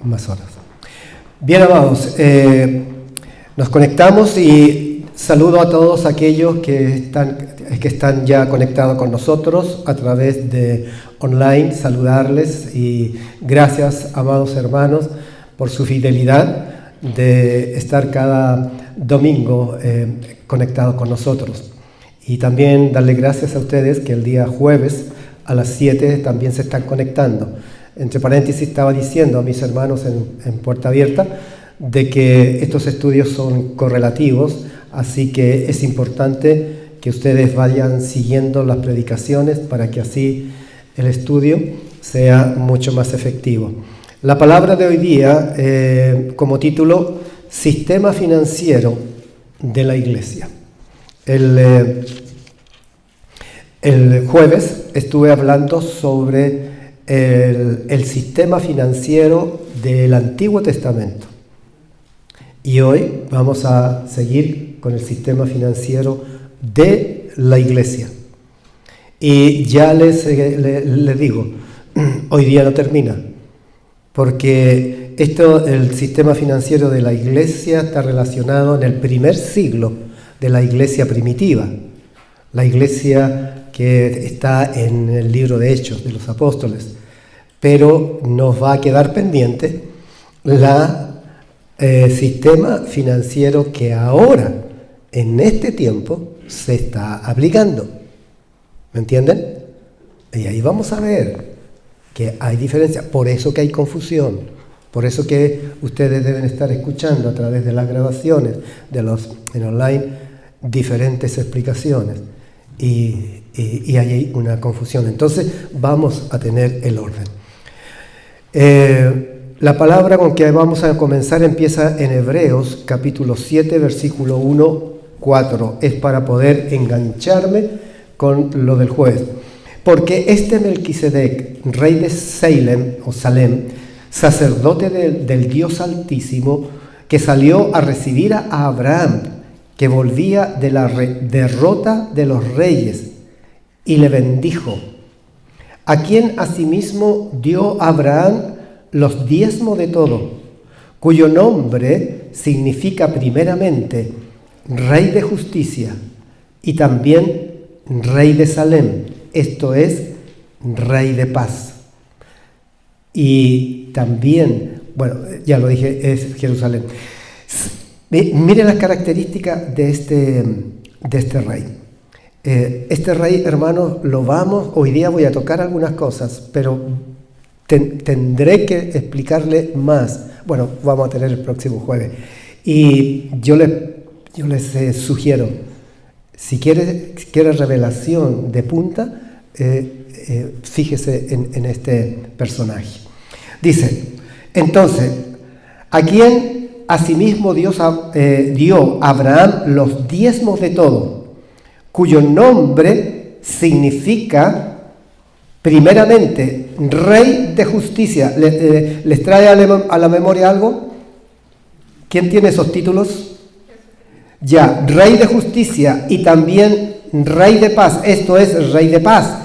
más horas. Bien, amados, nos conectamos y saludo a todos aquellos que están ya conectados con nosotros a través de online, saludarles y gracias, amados hermanos, por su fidelidad de estar cada domingo conectados con nosotros. Y también darle gracias a ustedes que el día jueves a las 7 también se están conectando. Entre paréntesis estaba diciendo a mis hermanos en Puerta Abierta de que estos estudios son correlativos, así que es importante que ustedes vayan siguiendo las predicaciones para que así el estudio sea mucho más efectivo. La palabra de hoy día, como título, Sistema Financiero de la Iglesia. El jueves estuve hablando sobre el sistema financiero del Antiguo Testamento. Y hoy vamos a seguir con el sistema financiero de la Iglesia. Y ya les digo, hoy día no termina, porque el sistema financiero de la Iglesia está relacionado en el primer siglo de la Iglesia primitiva, la Iglesia que está en el libro de Hechos de los Apóstoles, pero nos va a quedar pendiente sistema financiero que ahora, en este tiempo, se está aplicando. ¿Me entienden? Y ahí vamos a ver que hay diferencia, por eso que hay confusión, por eso que ustedes deben estar escuchando a través de las grabaciones en online diferentes explicaciones y hay una confusión. Entonces vamos a tener el orden. La palabra con que vamos a comenzar empieza en Hebreos capítulo 7 versículo 1-4. Es para poder engancharme con lo del jueves. Porque este Melquisedec, rey de Salem, sacerdote del Dios Altísimo, que salió a recibir a Abraham, que volvía de la derrota de los reyes, y le bendijo, a quien asimismo dio Abraham los diezmos de todo, cuyo nombre significa primeramente Rey de Justicia y también Rey de Salem, esto es, Rey de Paz. Y también, bueno, ya lo dije, es Jerusalén. Miren las características de este rey. Este rey, hermanos, hoy día voy a tocar algunas cosas, pero tendré que explicarle más. Bueno, vamos a tener el próximo jueves. Y yo les sugiero, si quiere revelación de punta, fíjese en este personaje. Dice, entonces, ¿a quién asimismo Dios dio a Abraham los diezmos de todo, cuyo nombre significa primeramente Rey de Justicia? ¿Les trae a la memoria algo? ¿Quién tiene esos títulos? Ya, Rey de Justicia y también Rey de Paz, esto es Rey de Paz.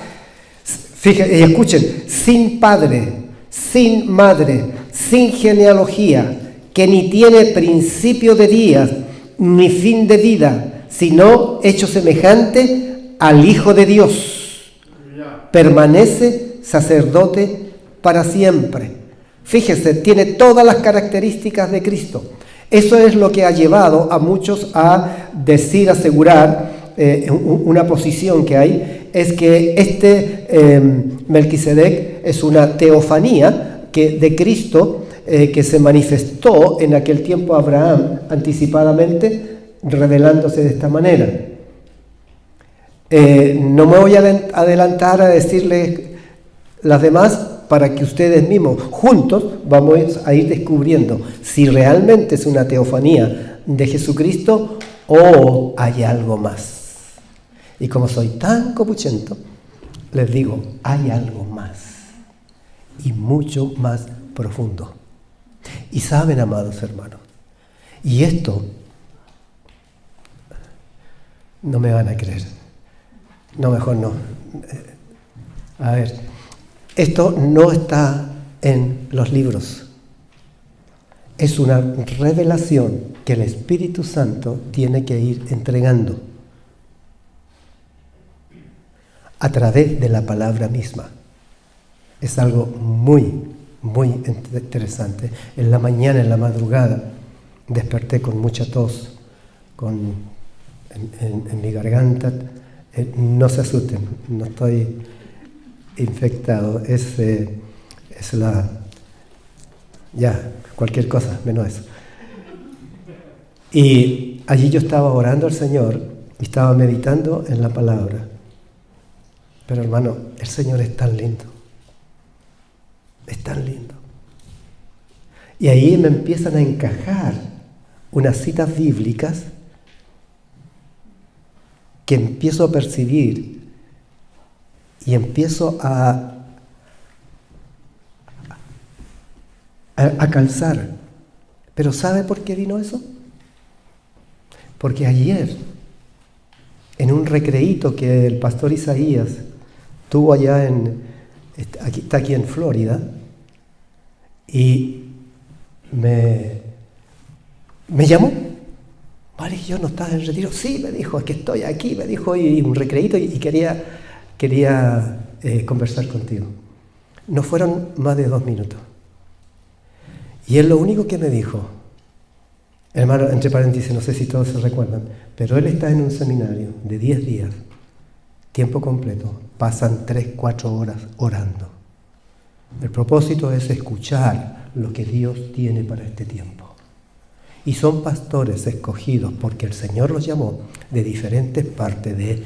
Fíjense y escuchen, sin padre, sin madre, sin genealogía, que ni tiene principio de días, ni fin de vida, sino hecho semejante al Hijo de Dios. Permanece sacerdote para siempre. Fíjese, tiene todas las características de Cristo. Eso es lo que ha llevado a muchos a asegurar una posición que hay, es que Melquisedec es una teofanía de Cristo que se manifestó en aquel tiempo a Abraham anticipadamente, revelándose de esta manera. No me voy a adelantar a decirles las demás para que ustedes mismos, juntos, vamos a ir descubriendo si realmente es una teofanía de Jesucristo o hay algo más. Y como soy tan copuchento, les digo, hay algo más y mucho más profundo. Y saben, amados hermanos, y esto no me van a creer. No, mejor no. A ver, esto no está en los libros. es una revelación que el Espíritu Santo tiene que ir entregando a través de la palabra misma. Es algo muy, muy interesante. En la mañana, en la madrugada, desperté con mucha tos, en mi garganta. No se asusten, no estoy infectado, es cualquier cosa, menos eso. Y allí yo estaba orando al Señor y estaba meditando en la palabra. Pero hermano, el Señor es tan lindo. Es tan lindo. Y ahí me empiezan a encajar unas citas bíblicas que empiezo a percibir y empiezo a calzar. Pero ¿sabe por qué vino eso? Porque ayer, en un recreíto que el pastor Isaías tuvo allá está aquí en Florida, y me llamó. Vale, yo no estaba en el retiro. Sí, me dijo, es que estoy aquí, me dijo, y un recreíto, y quería conversar contigo. No fueron más de 2 minutos. Y él lo único que me dijo, hermano, entre paréntesis, no sé si todos se recuerdan, pero él está en un seminario de 10 días, tiempo completo, pasan 3-4 horas orando. El propósito es escuchar lo que Dios tiene para este tiempo. Y son pastores escogidos porque el Señor los llamó de diferentes partes de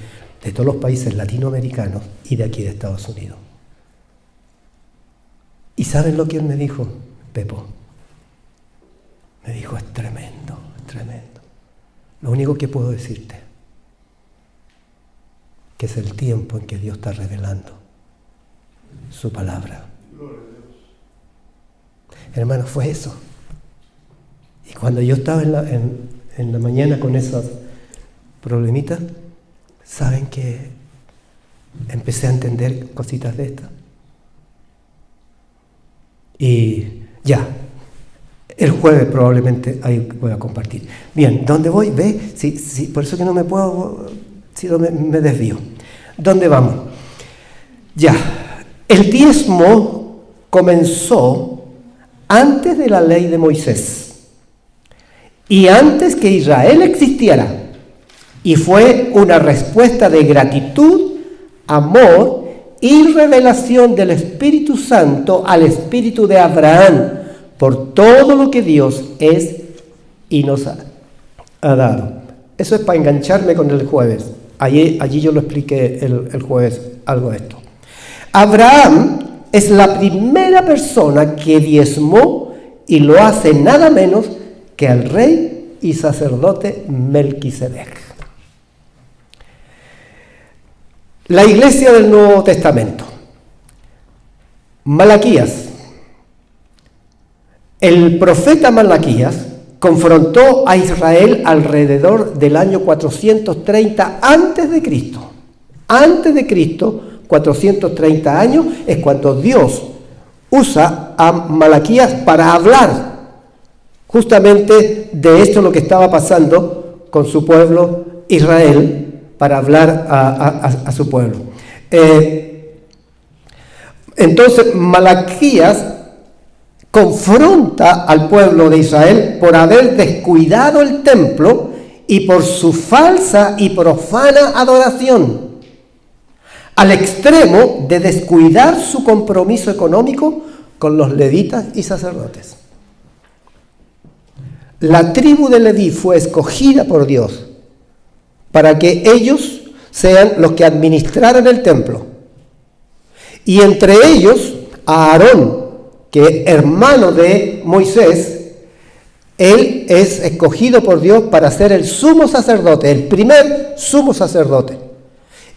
todos los países latinoamericanos y de aquí de Estados Unidos. ¿Y saben lo que él me dijo, Pepo? Me dijo, es tremendo, es tremendo. Lo único que puedo decirte, que es el tiempo en que Dios está revelando su palabra. Hermano, fue eso. Y cuando yo estaba en la mañana con esos problemitas, ¿saben que empecé a entender cositas de estas? Y ya, el jueves probablemente ahí voy a compartir. Bien, ¿dónde voy? ¿Ve? Sí, por eso que no me puedo, si no me desvío. ¿Dónde vamos? Ya, el diezmo comenzó antes de la ley de Moisés y antes que Israel existiera, y fue una respuesta de gratitud, amor y revelación del Espíritu Santo al espíritu de Abraham por todo lo que Dios es y nos ha dado. Eso es para engancharme con el jueves. Allí yo lo expliqué el jueves, algo de esto. Abraham es la primera persona que diezmó, y lo hace nada menos que al rey y sacerdote Melquisedec. La iglesia del Nuevo Testamento. Malaquías. El profeta Malaquías confrontó a Israel alrededor del año 430 antes de Cristo. Antes de Cristo, 430 años, es cuando Dios usa a Malaquías para hablar justamente de esto, lo que estaba pasando con su pueblo Israel, para hablar a su pueblo. Entonces Malaquías confronta al pueblo de Israel por haber descuidado el templo y por su falsa y profana adoración, al extremo de descuidar su compromiso económico con los levitas y sacerdotes. La tribu de Leví fue escogida por Dios para que ellos sean los que administraran el templo. Y entre ellos, a Aarón, que hermano de Moisés, él es escogido por Dios para ser el sumo sacerdote, el primer sumo sacerdote.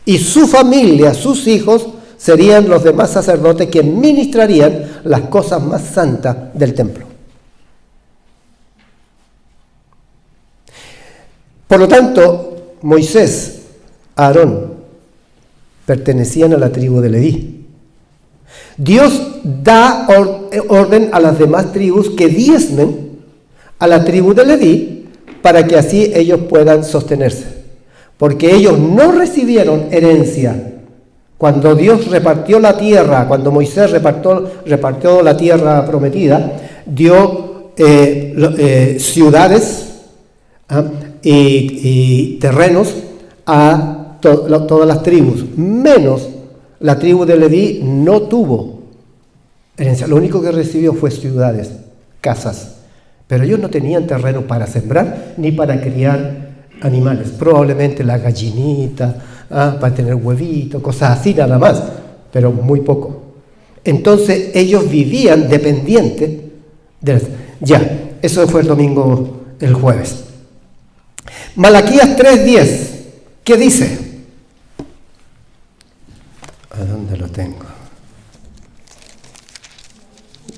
Y su familia, sus hijos, serían los demás sacerdotes que ministrarían las cosas más santas del templo. Por lo tanto, Moisés, Aarón, pertenecían a la tribu de Leví. Dios da orden a las demás tribus que diezmen a la tribu de Leví para que así ellos puedan sostenerse. Porque ellos no recibieron herencia. Cuando Dios repartió la tierra, cuando Moisés repartió la tierra prometida, dio ciudades y terrenos a todas las tribus, menos la tribu de Leví no tuvo herencia. Lo único que recibió fue ciudades, casas, pero ellos no tenían terreno para sembrar ni para criar animales, probablemente la gallinita, para tener huevitos, cosas así nada más, pero muy poco. Entonces ellos vivían dependientes de ya, eso fue el jueves. Malaquías 3:10, ¿qué dice? ¿A dónde lo tengo?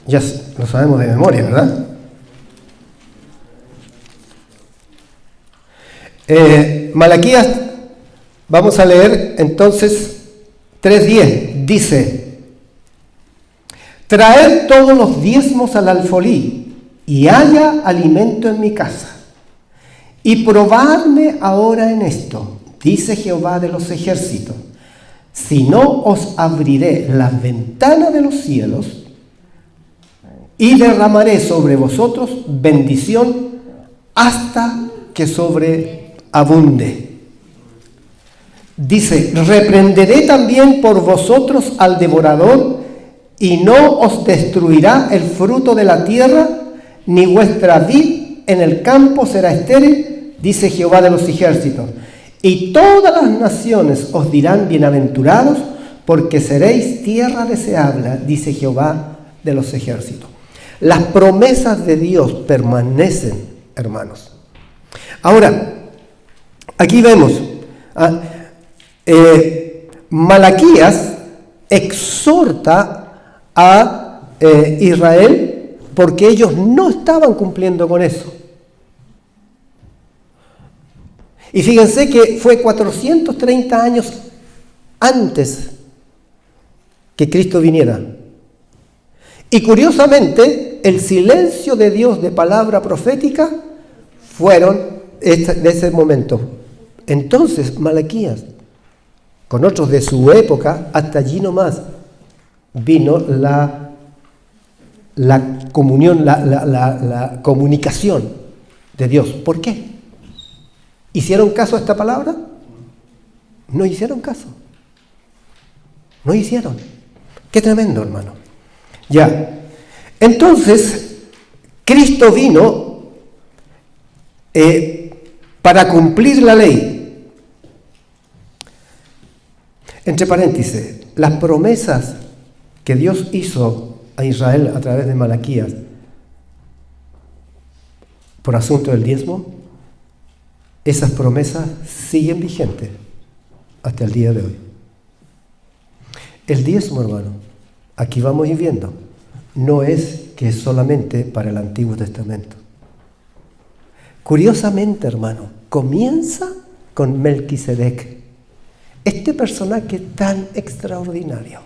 Ya lo sabemos de memoria, ¿verdad? Malaquías, vamos a leer entonces 3:10, dice: traed todos los diezmos al alfolí y haya alimento en mi casa, y probadme ahora en esto, dice Jehová de los ejércitos, si no os abriré las ventanas de los cielos y derramaré sobre vosotros bendición hasta que sobreabunde. Dice: reprenderé también por vosotros al devorador, y no os destruirá el fruto de la tierra, ni vuestra vid en el campo será estéril, dice Jehová de los ejércitos. Y todas las naciones os dirán bienaventurados, porque seréis tierra deseable, dice Jehová de los ejércitos. Las promesas de Dios permanecen, hermanos. Ahora, aquí vemos, Malaquías exhorta a Israel porque ellos no estaban cumpliendo con eso. Y fíjense que fue 430 años antes que Cristo viniera. Y curiosamente, el silencio de Dios de palabra profética fueron de ese momento. Entonces, Malaquías, con otros de su época, hasta allí nomás vino la comunión, la comunicación de Dios. ¿Por qué? ¿Hicieron caso a esta palabra? No hicieron caso. No hicieron. Qué tremendo, hermano. Ya. Entonces, Cristo vino para cumplir la ley. Entre paréntesis, las promesas que Dios hizo a Israel a través de Malaquías por asunto del diezmo, esas promesas siguen vigentes hasta el día de hoy. El diezmo, hermano, aquí vamos a ir viendo, no es que es solamente para el Antiguo Testamento. Curiosamente, hermano, comienza con Melquisedec, este personaje tan extraordinario.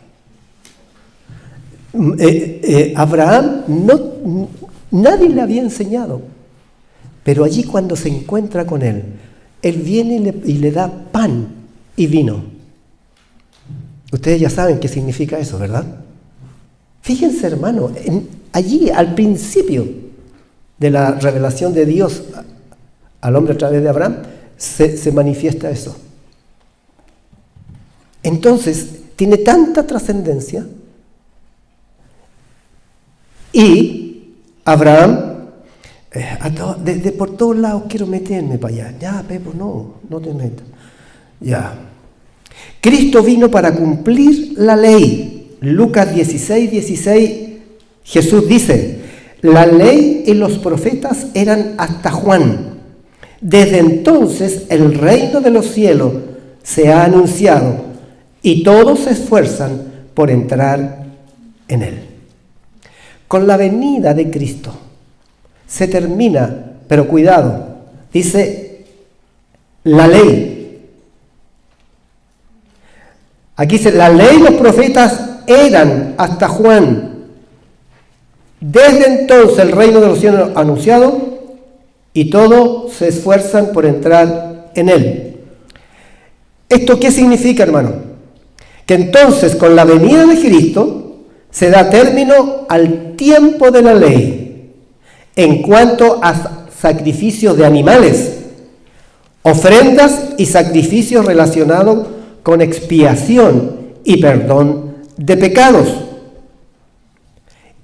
Abraham nadie le había enseñado, pero allí cuando se encuentra con él viene y le da pan y vino. Ustedes ya saben qué significa eso, ¿verdad? Fíjense, hermano, allí al principio de la revelación de Dios al hombre a través de Abraham, se manifiesta eso. Entonces, tiene tanta trascendencia. Y Abraham, por todos lados quiero meterme para allá. Ya, Pepo, no te metas. Ya. Cristo vino para cumplir la ley. Lucas 16:16, Jesús dice: la ley y los profetas eran hasta Juan. Desde entonces el reino de los cielos se ha anunciado y todos se esfuerzan por entrar en él. Con la venida de Cristo se termina, pero cuidado, dice la ley. Aquí dice, la ley y los profetas eran hasta Juan. Desde entonces el reino de los cielos anunciado y todos se esfuerzan por entrar en él. ¿Esto qué significa, hermano? Que entonces con la venida de Cristo se da término al tiempo de la ley en cuanto a sacrificios de animales, ofrendas y sacrificios relacionados con expiación y perdón de pecados.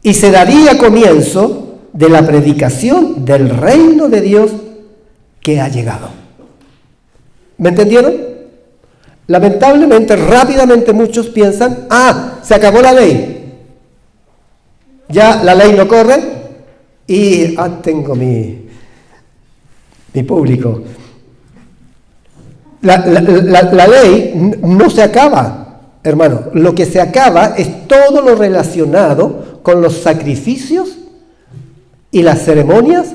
Y se daría comienzo de la predicación del reino de Dios que ha llegado. ¿Me entendieron? Lamentablemente, rápidamente muchos piensan, se acabó la ley. Ya la ley no corre y tengo mi público. La ley no se acaba, hermano. Lo que se acaba es todo lo relacionado con los sacrificios y las ceremonias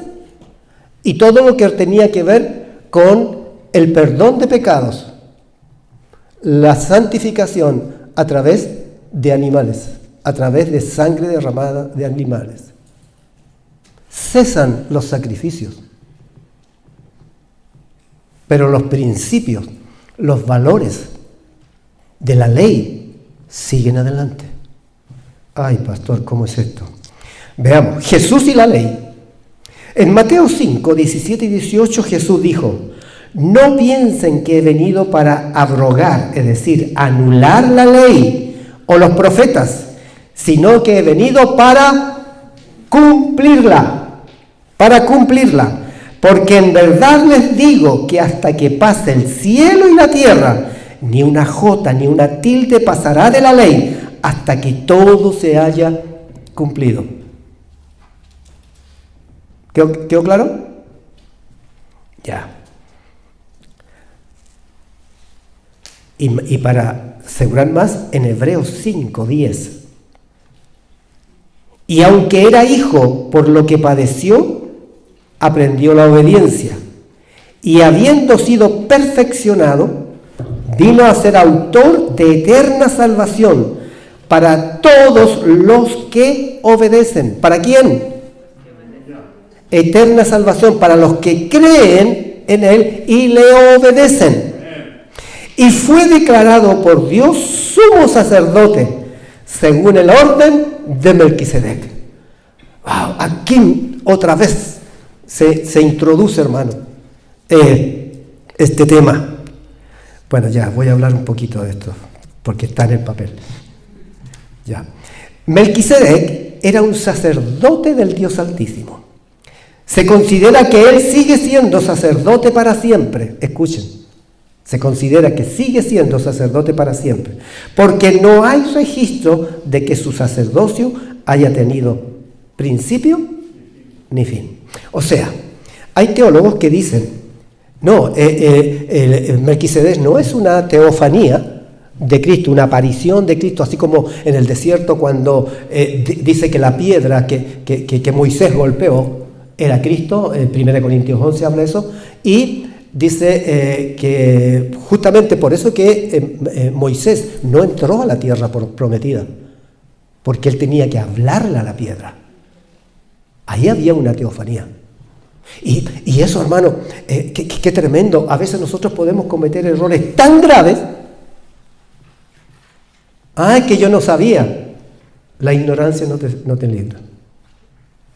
y todo lo que tenía que ver con el perdón de pecados, la santificación a través de animales, a través de sangre derramada de animales. Cesan los sacrificios, pero los principios, los valores de la ley siguen adelante. Ay, pastor, ¿cómo es esto? Veamos, Jesús y la ley. En Mateo 5, 17 y 18 Jesús dijo: no piensen que he venido para abrogar, es decir, anular la ley o los profetas, sino que he venido para cumplirla, porque en verdad les digo que hasta que pase el cielo y la tierra, ni una jota ni una tilde pasará de la ley, hasta que todo se haya cumplido. ¿Quedó claro? Ya. Y para asegurar más, en Hebreos 5:10. Y aunque era hijo, por lo que padeció, aprendió la obediencia. Y habiendo sido perfeccionado, vino a ser autor de eterna salvación para todos los que obedecen. ¿Para quién? Eterna salvación para los que creen en Él y le obedecen. Y fue declarado por Dios sumo sacerdote según el orden de Melquisedec. Wow, aquí otra vez se introduce, hermano, este tema. Bueno, ya voy a hablar un poquito de esto porque está en el papel. Ya. Melquisedec era un sacerdote del Dios Altísimo. Se considera que él sigue siendo sacerdote para siempre. Escuchen. Se considera que sigue siendo sacerdote para siempre, porque no hay registro de que su sacerdocio haya tenido principio ni fin. O sea, hay teólogos que dicen, no, Melquisedec no es una teofanía de Cristo, una aparición de Cristo, así como en el desierto cuando dice que la piedra que Moisés golpeó era Cristo, en 1 Corintios 11 habla de eso, y dice que justamente por eso que Moisés no entró a la tierra prometida, porque él tenía que hablarle a la piedra. Ahí había una teofanía. Y eso, hermano, qué tremendo. A veces nosotros podemos cometer errores tan graves. Que yo no sabía. La ignorancia no te libra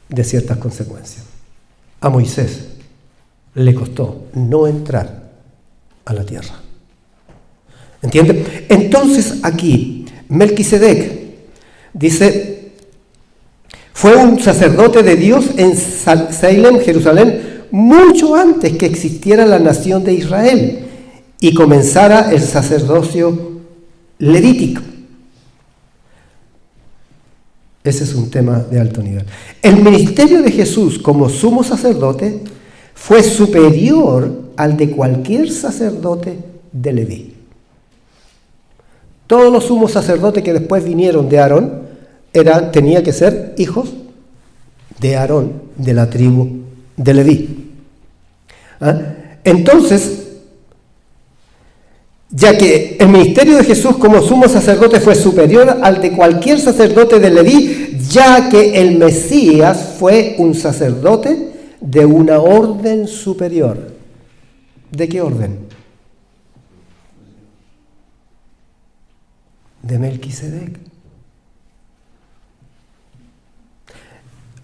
de ciertas consecuencias. A Moisés le costó no entrar a la tierra. ¿Entienden? Entonces aquí, Melquisedec dice, fue un sacerdote de Dios en Salem, Jerusalén, mucho antes que existiera la nación de Israel y comenzara el sacerdocio levítico. Ese es un tema de alto nivel. El ministerio de Jesús como sumo sacerdote fue superior al de cualquier sacerdote de Leví. Todos los sumos sacerdotes que después vinieron de Aarón tenían que ser hijos de Aarón, de la tribu de Leví. Entonces, ya que el ministerio de Jesús como sumo sacerdote fue superior al de cualquier sacerdote de Leví, ya que el Mesías fue un sacerdote de una orden superior. ¿De qué orden? De Melquisedec.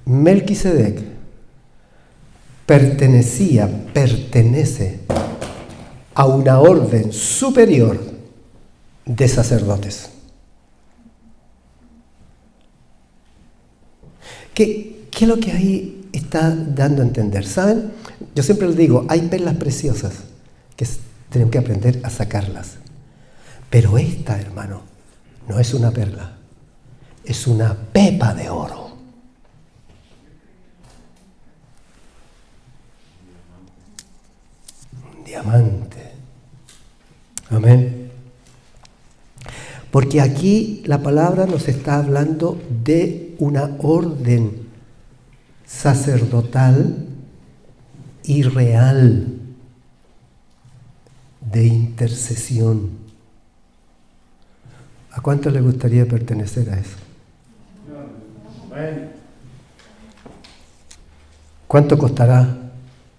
Melquisedec pertenece a una orden superior de sacerdotes. ¿Qué es lo que ahí está dando a entender? ¿Saben? Yo siempre les digo, hay perlas preciosas que tenemos que aprender a sacarlas. Pero esta, hermano, no es una perla, es una pepa de oro. Un diamante. Amén. Porque aquí la palabra nos está hablando de una orden sacerdotal y real de intercesión. ¿A cuánto le gustaría pertenecer a eso? ¿Cuánto costará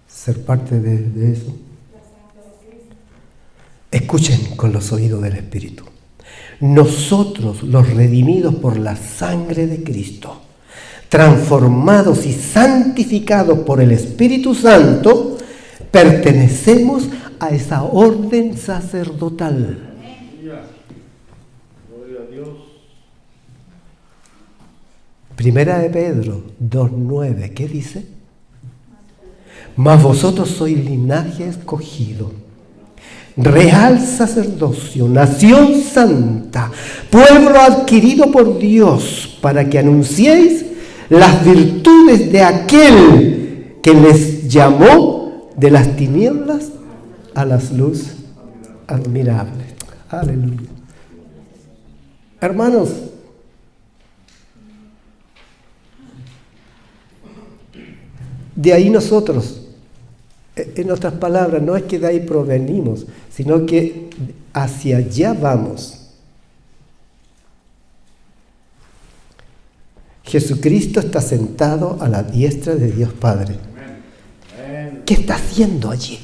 ser parte de eso? Escuchen con los oídos del Espíritu. Nosotros, los redimidos por la sangre de Cristo, transformados y santificados por el Espíritu Santo, pertenecemos a esa orden sacerdotal. Gloria a Dios. Primera de Pedro 2:9, ¿qué dice? Mas vosotros sois linaje escogido, real sacerdocio, nación santa, pueblo adquirido por Dios, para que anunciéis las virtudes de aquel que les llamó de las tinieblas a las luz admirable. Aleluya. Hermanos, de ahí nosotros, en otras palabras, no es que de ahí provenimos, sino que hacia allá vamos. Jesucristo está sentado a la diestra de Dios Padre. ¿Qué está haciendo allí?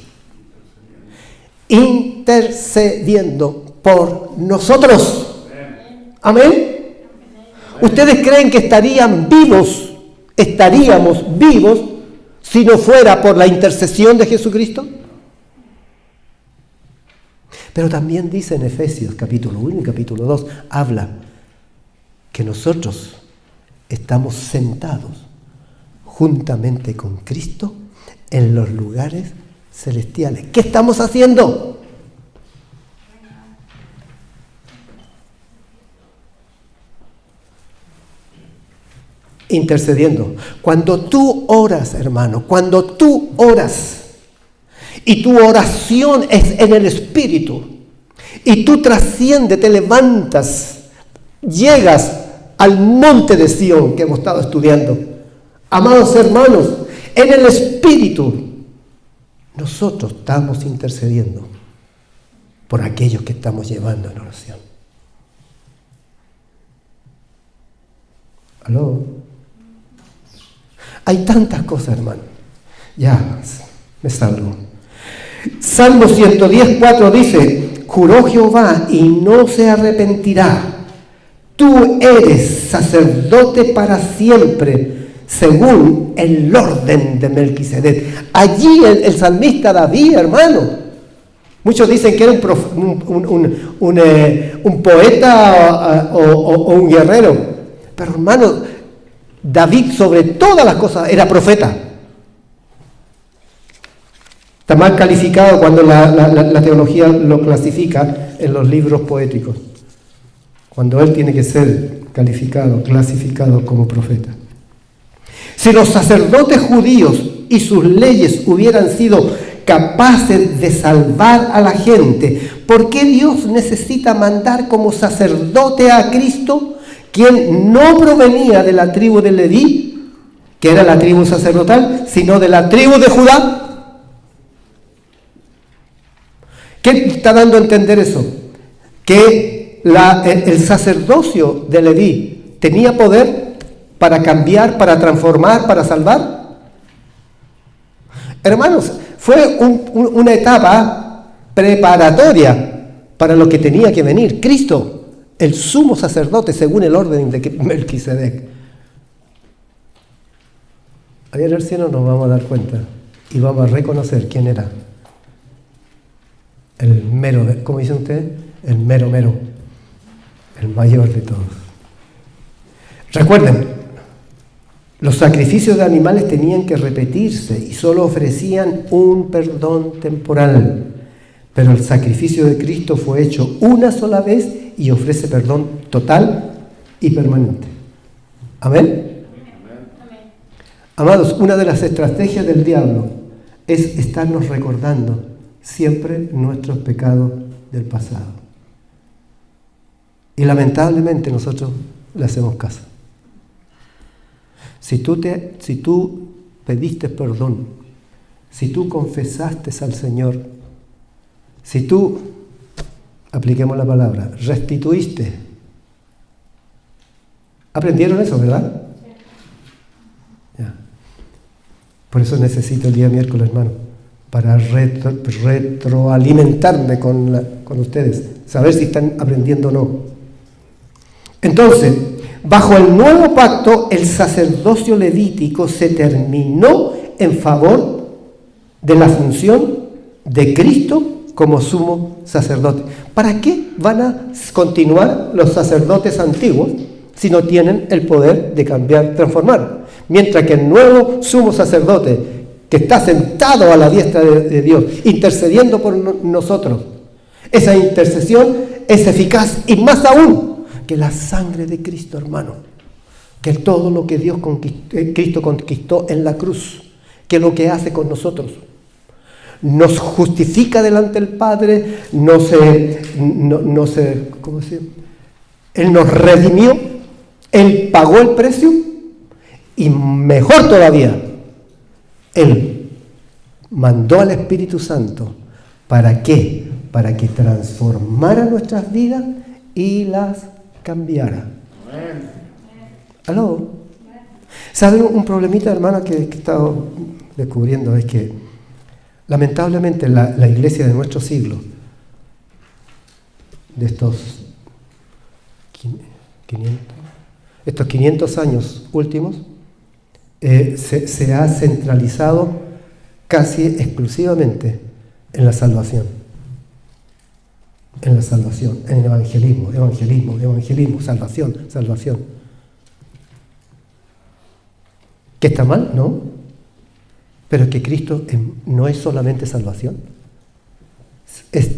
Intercediendo por nosotros. Amén. ¿Ustedes creen que estaríamos vivos, si no fuera por la intercesión de Jesucristo? Pero también dice en Efesios capítulo 1 y capítulo 2, habla que nosotros estamos sentados juntamente con Cristo en los lugares celestiales. ¿Qué estamos haciendo? Intercediendo. Cuando tú oras, hermano, cuando tú oras y tu oración es en el Espíritu y tú trasciendes, te levantas, llegas al monte de Sión que hemos estado estudiando. Amados hermanos, en el Espíritu nosotros estamos intercediendo por aquellos que estamos llevando en oración. ¿Aló? Hay tantas cosas, hermano. Ya, me salgo. Salmo 110:4 dice, juró Jehová y no se arrepentirá. Tú eres sacerdote para siempre, según el orden de Melquisedec. Allí el salmista David, hermano. Muchos dicen que era un poeta o un guerrero. Pero hermano, David sobre todas las cosas era profeta. Está mal calificado cuando la teología lo clasifica en los libros poéticos. Cuando él tiene que ser clasificado como profeta. Si los sacerdotes judíos y sus leyes hubieran sido capaces de salvar a la gente, ¿por qué Dios necesita mandar como sacerdote a Cristo, quien no provenía de la tribu de Leví, que era la tribu sacerdotal, sino de la tribu de Judá? ¿Qué está dando a entender eso? Que el sacerdocio de Leví tenía poder para cambiar, para transformar, para salvar. Hermanos, fue una etapa preparatoria para lo que tenía que venir. Cristo, el sumo sacerdote según el orden de Melquisedec. Allá en el cielo nos vamos a dar cuenta y vamos a reconocer quién era. El mero, ¿cómo dicen ustedes? El mero, el mayor de todos. Recuerden, los sacrificios de animales tenían que repetirse y solo ofrecían un perdón temporal. Pero el sacrificio de Cristo fue hecho una sola vez y ofrece perdón total y permanente. ¿Amén? Amados, una de las estrategias del diablo es estarnos recordando siempre nuestros pecados del pasado. Y lamentablemente nosotros le hacemos caso. Si tú pediste perdón, si tú confesaste al Señor, si tú, apliquemos la palabra, restituiste. ¿Aprendieron eso, verdad? Ya. Por eso necesito el día miércoles, hermano, para retroalimentarme con ustedes, saber si están aprendiendo o no. Entonces, bajo el nuevo pacto, el sacerdocio levítico se terminó en favor de la función de Cristo como sumo sacerdote. ¿Para qué van a continuar los sacerdotes antiguos si no tienen el poder de cambiar, transformar? Mientras que el nuevo sumo sacerdote, que está sentado a la diestra de Dios, intercediendo por nosotros, esa intercesión es eficaz y más aún que la sangre de Cristo, hermano, que todo lo que Cristo conquistó en la cruz, que lo que hace con nosotros. Nos justifica delante del Padre, ¿cómo se llama? Él nos redimió, Él pagó el precio y mejor todavía, Él mandó al Espíritu Santo. ¿Para qué? Para que transformara nuestras vidas y las cambiara. ¿Aló? ¿Saben un problemita, hermana, que he estado descubriendo? Es que lamentablemente la iglesia de nuestro siglo, de estos 500 años últimos, se ha centralizado casi exclusivamente en la salvación. En la salvación, en el evangelismo, salvación. ¿Que está mal? No. Pero que Cristo no es solamente salvación, es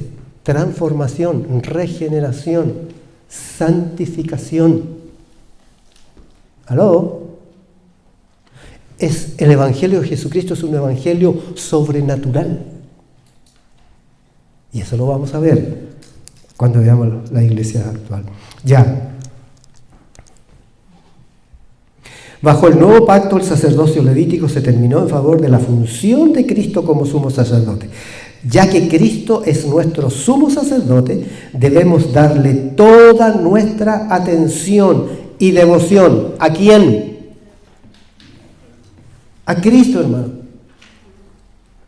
transformación, regeneración, santificación. ¿Aló? El Evangelio de Jesucristo es un evangelio sobrenatural. Y eso lo vamos a ver cuando veamos la iglesia actual. Ya. Bajo el nuevo pacto, el sacerdocio levítico se terminó en favor de la función de Cristo como sumo sacerdote. Ya que Cristo es nuestro sumo sacerdote, debemos darle toda nuestra atención y devoción. ¿A quién? A Cristo, hermano.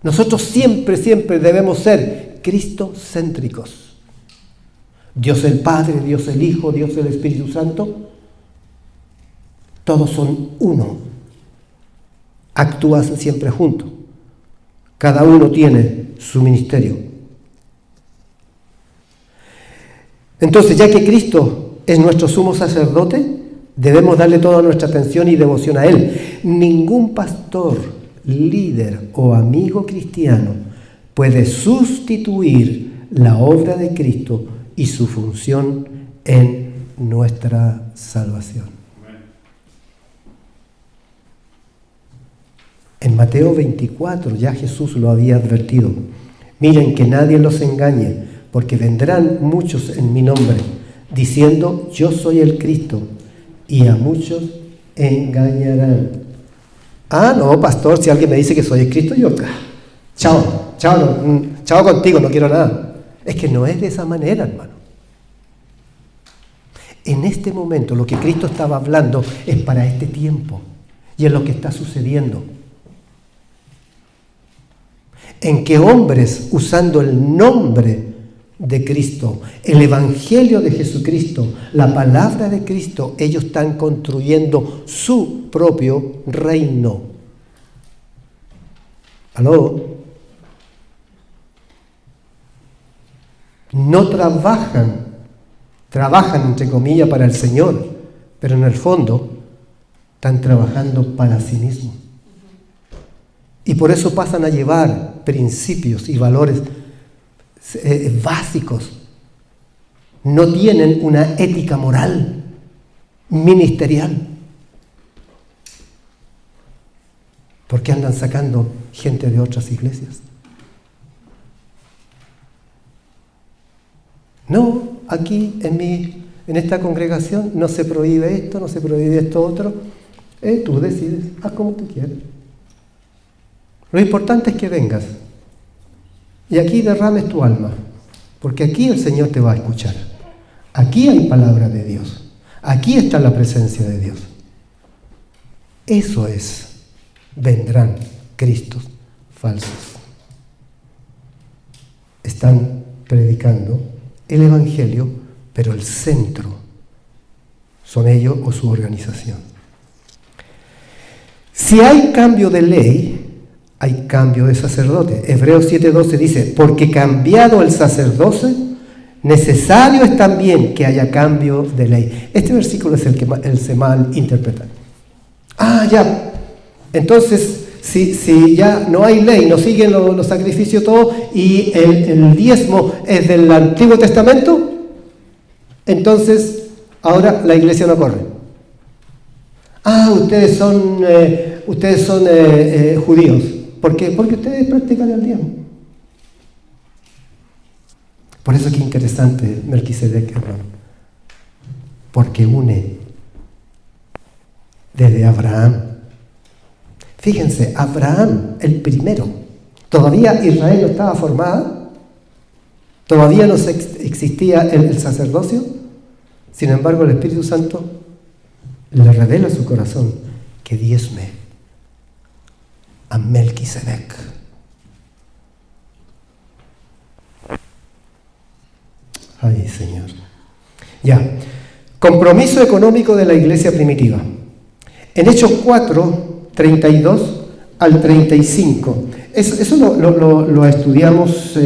Nosotros siempre debemos ser cristocéntricos. Dios el Padre, Dios el Hijo, Dios el Espíritu Santo, todos son uno. Actúan siempre juntos. Cada uno tiene su ministerio. Entonces, ya que Cristo es nuestro sumo sacerdote, debemos darle toda nuestra atención y devoción a Él. Ningún pastor, líder o amigo cristiano puede sustituir la obra de Cristo y su función en nuestra salvación. En Mateo 24 ya Jesús lo había advertido. Miren que nadie los engañe, porque vendrán muchos en mi nombre, diciendo yo soy el Cristo, y a muchos engañarán. Ah, no, pastor, si alguien me dice que soy el Cristo, yo, chao contigo, no quiero nada. Es que no es de esa manera, hermano. En este momento lo que Cristo estaba hablando es para este tiempo, y es lo que está sucediendo. en que hombres, usando el nombre de Cristo, el Evangelio de Jesucristo, la palabra de Cristo, ellos están construyendo su propio reino. ¿Aló? No trabajan entre comillas para el Señor, pero en el fondo están trabajando para sí mismos. Y por eso pasan a llevar principios y valores básicos. No tienen una ética moral ministerial. Porque andan sacando gente de otras iglesias. No, aquí en esta congregación no se prohíbe esto, no se prohíbe esto otro. Tú decides, haz como tú quieras. Lo importante es que vengas y aquí derrames tu alma, porque aquí el Señor te va a escuchar. Aquí hay palabra de Dios. Aquí está la presencia de Dios. Eso es, vendrán Cristos falsos. Están predicando el Evangelio, pero el centro son ellos o su organización. Si hay cambio de ley, hay cambio de sacerdote. Hebreos 7:12 dice, porque cambiado el sacerdocio, necesario es también que haya cambio de ley. Este versículo es el que se mal interpreta. Ya. Entonces, si ya no hay ley, no siguen los sacrificios todos, y el diezmo es del Antiguo Testamento, entonces ahora la iglesia no corre. Ustedes son judíos. ¿Por qué? Porque ustedes practican el diezmo. Por eso qué interesante Melquisedec, hermano. Porque une desde Abraham. Fíjense, Abraham, el primero. Todavía Israel no estaba formada. Todavía no existía el sacerdocio. Sin embargo, el Espíritu Santo le revela a su corazón que diezme a Melquisedec. Ay, Señor. Ya. Compromiso económico de la iglesia primitiva. En Hechos 4, 32 al 35. Eso lo estudiamos,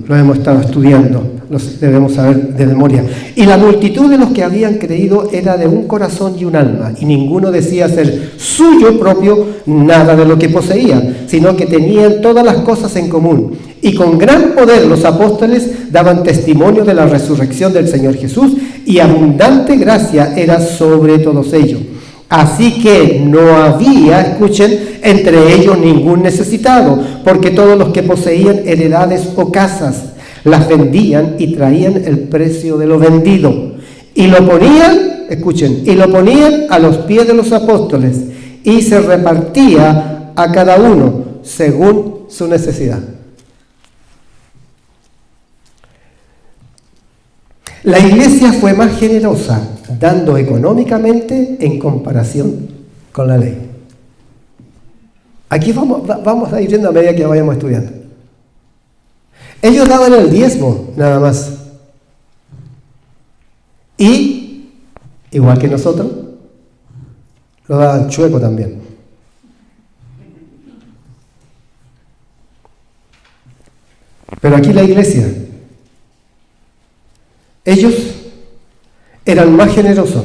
lo hemos estado estudiando, lo debemos saber de memoria. Y la multitud de los que habían creído era de un corazón y un alma, y ninguno decía ser suyo propio nada de lo que poseía, sino que tenían todas las cosas en común. Y con gran poder los apóstoles daban testimonio de la resurrección del Señor Jesús, y abundante gracia era sobre todos ellos. Así que no había, escuchen, entre ellos ningún necesitado, porque todos los que poseían heredades o casas las vendían y traían el precio de lo vendido. Y lo ponían, escuchen, y lo ponían a los pies de los apóstoles, y se repartía a cada uno según su necesidad. La iglesia fue más generosa dando económicamente en comparación con la ley. Aquí vamos a ir viendo a medida que vayamos estudiando. Ellos daban el diezmo, nada más. Y, igual que nosotros, lo daban chueco también. Pero aquí la iglesia, ellos eran más generosos.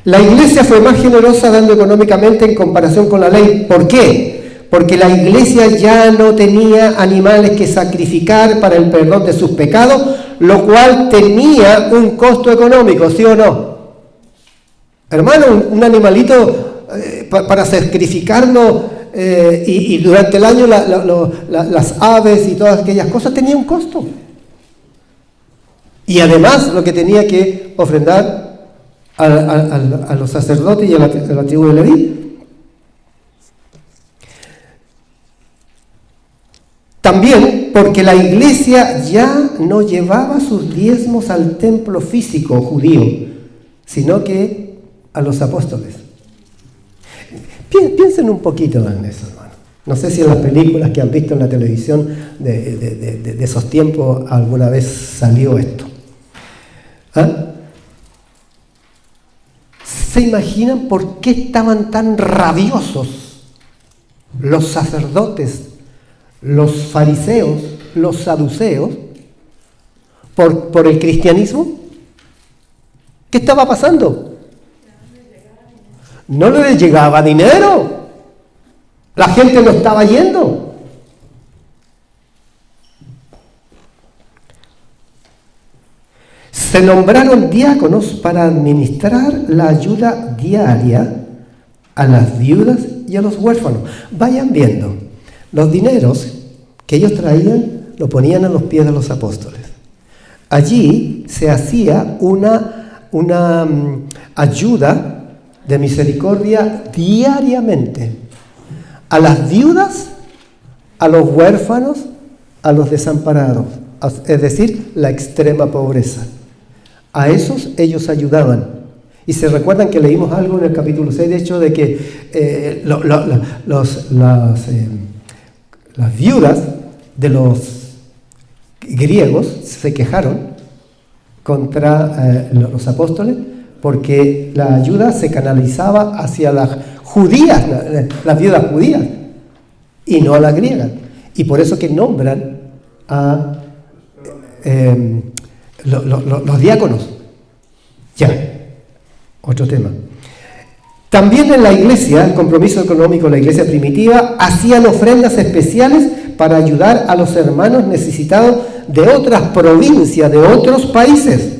La iglesia fue más generosa dando económicamente en comparación con la ley. ¿Por qué? Porque la iglesia ya no tenía animales que sacrificar para el perdón de sus pecados, lo cual tenía un costo económico, ¿sí o no? Hermano, un animalito para sacrificarlo y durante el año las aves y todas aquellas cosas tenía un costo. Y además lo que tenía que ofrendar a los sacerdotes y a la tribu de Leví. También porque la iglesia ya no llevaba sus diezmos al templo físico judío, sino que a los apóstoles. Piensen un poquito en eso, hermano. No sé si en las películas que han visto en la televisión de esos tiempos alguna vez salió esto. ¿Ah? ¿Se imaginan por qué estaban tan rabiosos los sacerdotes, los fariseos, los saduceos, por el cristianismo? ¿Qué estaba pasando? No les llegaba dinero. La gente no estaba yendo. Se nombraron diáconos para administrar la ayuda diaria a las viudas y a los huérfanos. Vayan viendo, los dineros que ellos traían lo ponían a los pies de los apóstoles. Allí se hacía una ayuda de misericordia diariamente a las viudas, a los huérfanos, a los desamparados, es decir, la extrema pobreza. A esos ellos ayudaban. Y se recuerdan que leímos algo en el capítulo 6, de hecho, de que las viudas de los griegos se quejaron contra los apóstoles porque la ayuda se canalizaba hacia las judías, las viudas judías, y no a las griegas. Y por eso que nombran a los diáconos. Ya, otro tema. También en la iglesia, el compromiso económico de la iglesia primitiva, hacían ofrendas especiales para ayudar a los hermanos necesitados de otras provincias, de otros países.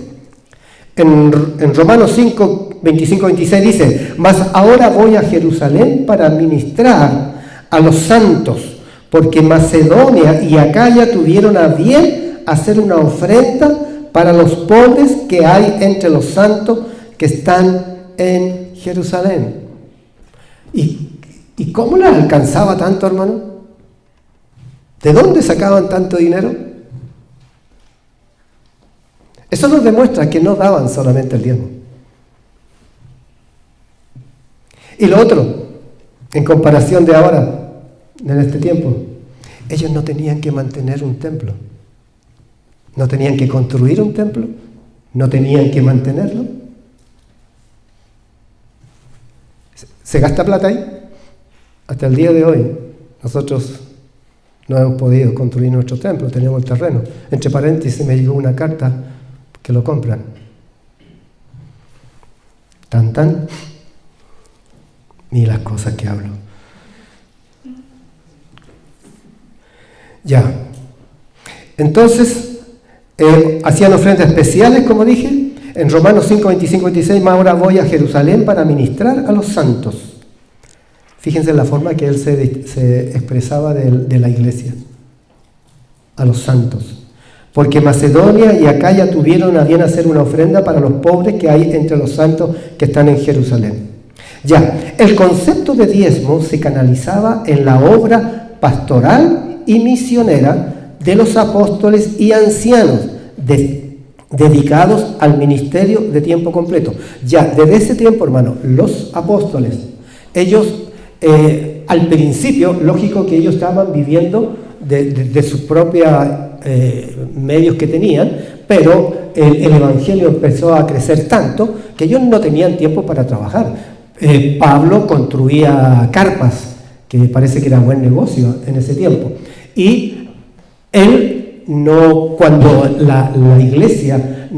En Romanos 5, 25-26 dice: mas ahora voy a Jerusalén para ministrar a los santos, porque Macedonia y Acaya tuvieron a bien hacer una ofrenda para los pobres que hay entre los santos que están en Jerusalén. ¿Y cómo les alcanzaba tanto, hermano? ¿De dónde sacaban tanto dinero? Eso nos demuestra que no daban solamente el diezmo. Y lo otro, en comparación de ahora, en este tiempo, ellos no tenían que mantener un templo. No tenían que construir un templo, no tenían que mantenerlo. ¿Se gasta plata ahí? Hasta el día de hoy, nosotros no hemos podido construir nuestro templo, tenemos el terreno. Entre paréntesis, me llegó una carta que lo compran. Tan. Ni las cosas que hablo. Ya. Entonces, hacían ofrendas especiales, como dije. En Romanos 5, 25, 26, más ahora voy a Jerusalén para ministrar a los santos. Fíjense la forma que él se expresaba de la iglesia. A los santos. Porque Macedonia y Acaya tuvieron a bien hacer una ofrenda para los pobres que hay entre los santos que están en Jerusalén. Ya, el concepto de diezmo se canalizaba en la obra pastoral y misionera de los apóstoles y ancianos dedicados al ministerio de tiempo completo. Ya, desde ese tiempo, hermano, los apóstoles, ellos, al principio, lógico que ellos estaban viviendo de sus propios medios que tenían, pero el evangelio empezó a crecer tanto que ellos no tenían tiempo para trabajar. Pablo construía carpas, que parece que era buen negocio en ese tiempo, y él no, cuando la iglesia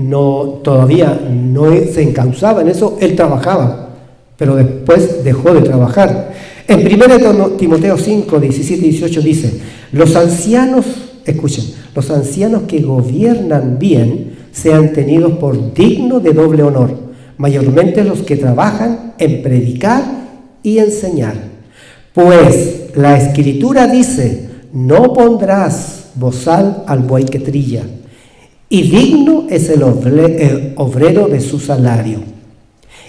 todavía no se encauzaba en eso, él trabajaba, pero después dejó de trabajar. En 1 Timoteo 5, 17 y 18 dice: los ancianos, escuchen, los ancianos que gobiernan bien sean tenidos por dignos de doble honor, mayormente los que trabajan en predicar y enseñar. Pues la Escritura dice: no pondrás bozal al buey que trilla, y digno es el obrero de su salario.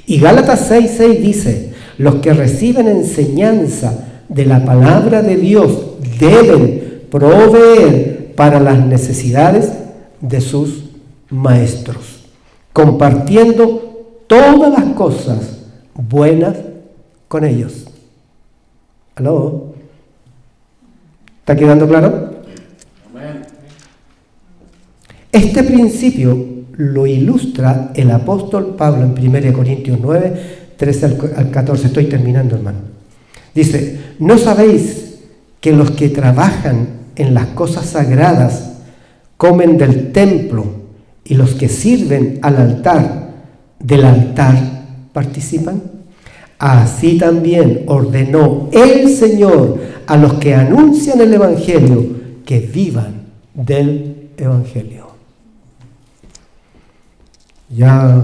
Y Gálatas 6:6 dice: los que reciben enseñanza de la palabra de Dios deben proveer para las necesidades de sus maestros, compartiendo todas las cosas buenas con ellos. ¿Aló? ¿Está quedando claro? Este principio lo ilustra el apóstol Pablo en 1 Corintios 9, 13 al 14. Estoy terminando, hermano. Dice, ¿no sabéis que los que trabajan en las cosas sagradas comen del templo y los que sirven al altar, del altar participan? Así también ordenó el Señor a los que anuncian el Evangelio que vivan del Evangelio. Ya,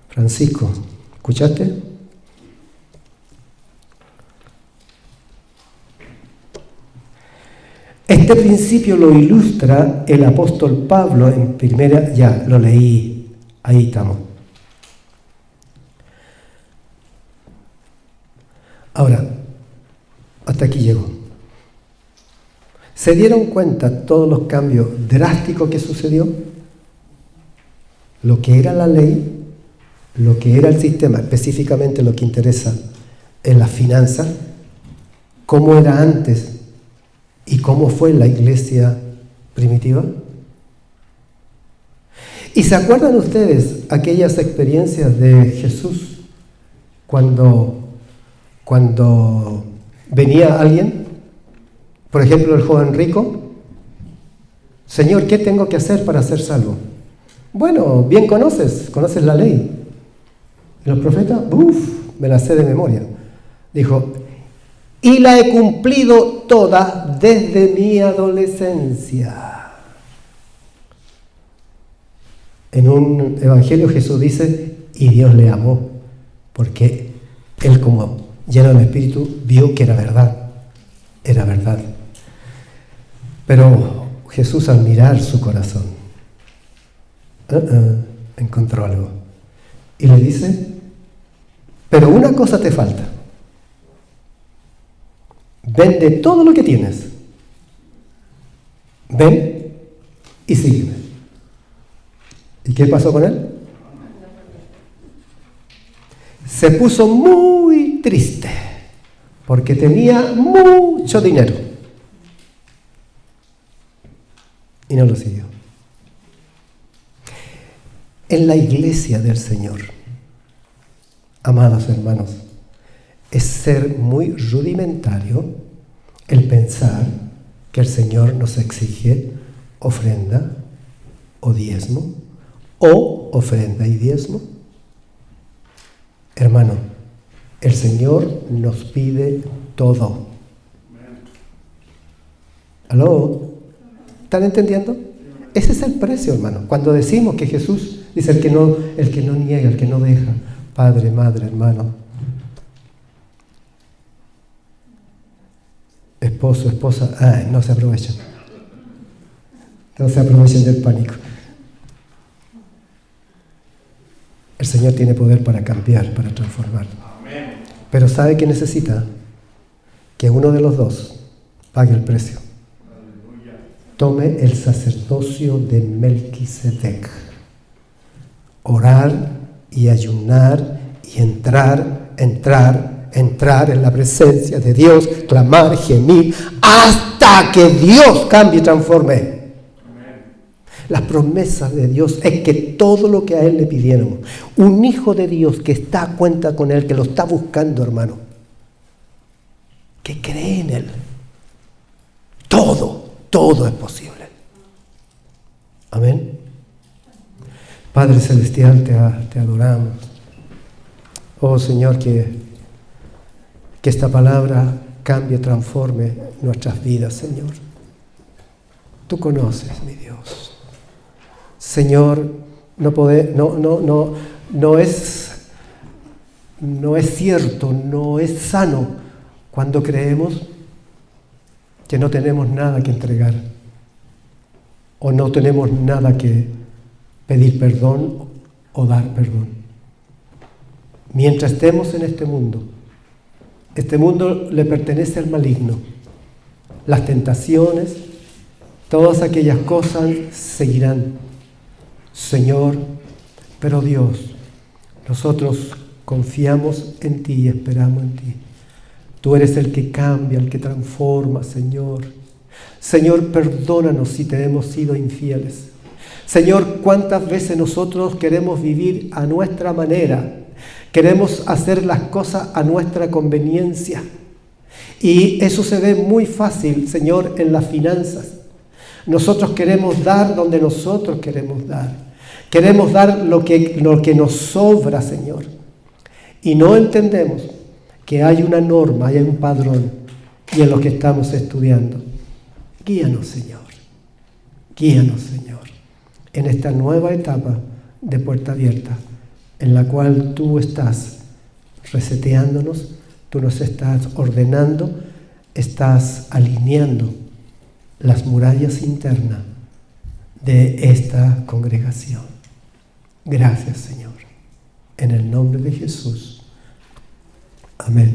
Francisco, ¿escuchaste? Este principio lo ilustra el apóstol Pablo en primera, ya lo leí, ahí estamos. Ahora, hasta aquí llego. ¿Se dieron cuenta todos los cambios drásticos que sucedió? Lo que era la ley, lo que era el sistema, específicamente lo que interesa en las finanzas, cómo era antes y cómo fue la iglesia primitiva. ¿Y se acuerdan ustedes aquellas experiencias de Jesús cuando venía alguien, por ejemplo el joven rico? Señor, ¿qué tengo que hacer para ser salvo? Bueno, bien conoces la ley. ¿Y los profetas? Me la sé de memoria. Dijo, y la he cumplido toda desde mi adolescencia. En un evangelio Jesús dice, y Dios le amó, porque él como lleno del Espíritu vio que era verdad. Era verdad. Pero Jesús al mirar su corazón, encontró algo. Y le dice, pero una cosa te falta. Vende todo lo que tienes. Ven y sígueme. ¿Y qué pasó con él? Se puso muy triste porque tenía mucho dinero y no lo siguió. En la iglesia del Señor, amados hermanos, es ser muy rudimentario el pensar que el Señor nos exige ofrenda o diezmo, o ofrenda y diezmo. Hermano, el Señor nos pide todo. ¿Aló? ¿Están entendiendo? Ese es el precio, hermano. Cuando decimos que Jesús dice el que no niega, el que no deja, padre, madre, hermano, esposo, esposa, no se aprovechen. No se aprovechen del pánico. El Señor tiene poder para cambiar, para transformar. Pero ¿sabe qué necesita? Que uno de los dos pague el precio. Tome el sacerdocio de Melquisedec. Orar y ayunar y entrar en la presencia de Dios, clamar, gemir, hasta que Dios cambie y transforme. Las promesas de Dios es que todo lo que a Él le pidieron, un hijo de Dios que está a cuenta con Él, que lo está buscando, hermano, que cree en Él, todo es posible. Amén. Padre Celestial, te adoramos. Oh Señor, que esta palabra cambie, transforme nuestras vidas, Señor. Tú conoces, mi Dios. Señor, no es cierto, no es sano cuando creemos que no tenemos nada que entregar o no tenemos nada que pedir perdón o dar perdón. Mientras estemos en este mundo le pertenece al maligno. Las tentaciones, todas aquellas cosas seguirán. Señor, pero Dios, nosotros confiamos en ti y esperamos en ti. Tú eres el que cambia, el que transforma, Señor. Señor, perdónanos si te hemos sido infieles. Señor, cuántas veces nosotros queremos vivir a nuestra manera, queremos hacer las cosas a nuestra conveniencia. Y eso se ve muy fácil, Señor, en las finanzas. Nosotros queremos dar donde nosotros queremos dar. Queremos dar lo que nos sobra, Señor. Y no entendemos que hay una norma, hay un padrón, y en lo que estamos estudiando. Guíanos, Señor. Guíanos, Señor, en esta nueva etapa de Puerta Abierta, en la cual tú estás reseteándonos, tú nos estás ordenando, estás alineando las murallas internas de esta congregación. Gracias, Señor. En el nombre de Jesús. Amén.